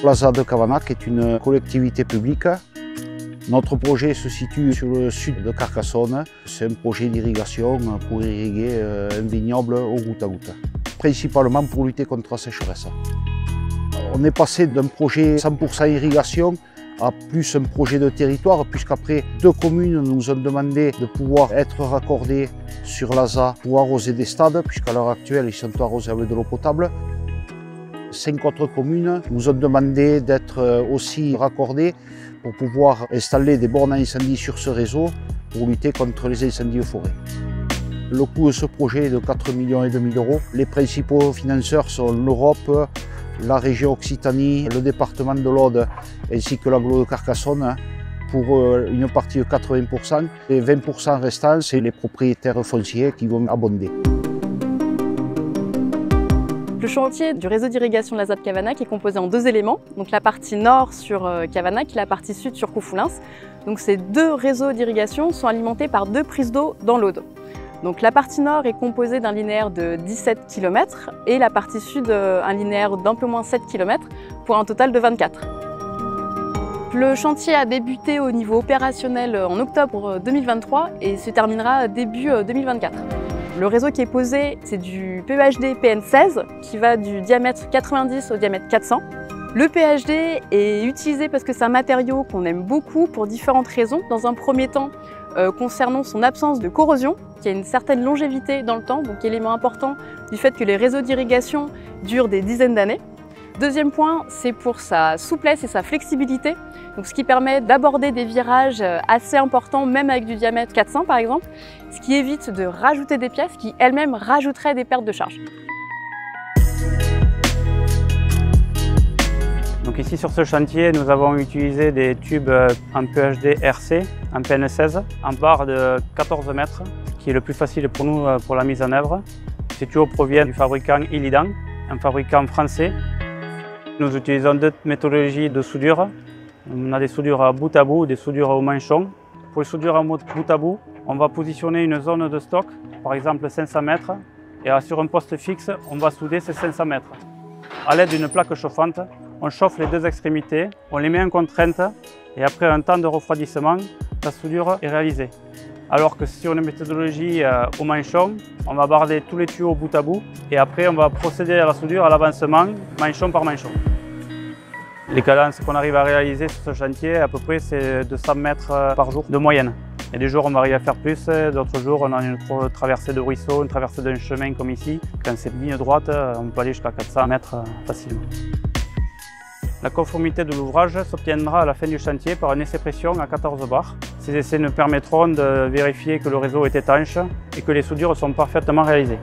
L'ASA de Cavanac est une collectivité publique. Notre projet se situe sur le sud de Carcassonne. C'est un projet d'irrigation pour irriguer un vignoble au goutte à goutte, principalement pour lutter contre la sécheresse. On est passé d'un projet 100% irrigation à plus un projet de territoire, puisqu'après 2 communes nous ont demandé de pouvoir être raccordées sur l'ASA pour arroser des stades, puisqu'à l'heure actuelle ils sont arrosés avec de l'eau potable. 5 autres communes nous ont demandé d'être aussi raccordées pour pouvoir installer des bornes à incendie sur ce réseau pour lutter contre les incendies de forêt. Le coût de ce projet est de 4,5 millions d'euros. Les principaux financeurs sont l'Europe, la région Occitanie, le département de l'Aude ainsi que l'agglo de Carcassonne pour une partie de 80%. Les 20% restants, c'est les propriétaires fonciers qui vont abonder. Le chantier du réseau d'irrigation de l'ASA de Cavanac est composé en 2 éléments, donc la partie nord sur Cavanac et la partie sud sur Coufoulins. Donc ces 2 réseaux d'irrigation sont alimentés par 2 prises d'eau dans l'Aude. Donc la partie nord est composée d'un linéaire de 17 km et la partie sud un linéaire d'un peu moins 7 km pour un total de 24. Le chantier a débuté au niveau opérationnel en octobre 2023 et se terminera début 2024. Le réseau qui est posé, c'est du PEHD PN16 qui va du diamètre 90 au diamètre 400. Le PEHD est utilisé parce que c'est un matériau qu'on aime beaucoup pour différentes raisons. Dans un premier temps, concernant son absence de corrosion, qui a une certaine longévité dans le temps, donc élément important du fait que les réseaux d'irrigation durent des dizaines d'années. Deuxième point, c'est pour sa souplesse et sa flexibilité, donc ce qui permet d'aborder des virages assez importants, même avec du diamètre 400 par exemple, ce qui évite de rajouter des pièces qui elles-mêmes rajouteraient des pertes de charge. Donc ici sur ce chantier, nous avons utilisé des tubes en PEHD RC, en PN16, en barre de 14 mètres, qui est le plus facile pour nous pour la mise en œuvre. Ces tuyaux proviennent du fabricant Illidan, un fabricant français. Nous utilisons 2 méthodologies de soudure. On a des soudures à bout, des soudures au manchon. Pour les soudures à bout à bout, on va positionner une zone de stock, par exemple 500 mètres, et sur un poste fixe, on va souder ces 500 mètres. À l'aide d'une plaque chauffante, on chauffe les 2 extrémités, on les met en contrainte, et après un temps de refroidissement, la soudure est réalisée. Alors que sur une méthodologie au manchon, on va barder tous les tuyaux bout à bout et après on va procéder à la soudure à l'avancement, manchon par manchon. Les cadences qu'on arrive à réaliser sur ce chantier, à peu près, c'est 200 mètres par jour de moyenne. Il y a des jours on va arriver à faire plus, d'autres jours on a une traversée de ruisseau, une traversée d'un chemin comme ici. Quand c'est ligne droite, on peut aller jusqu'à 400 mètres facilement. La conformité de l'ouvrage s'obtiendra à la fin du chantier par un essai pression à 14 bars. Ces essais nous permettront de vérifier que le réseau est étanche et que les soudures sont parfaitement réalisées.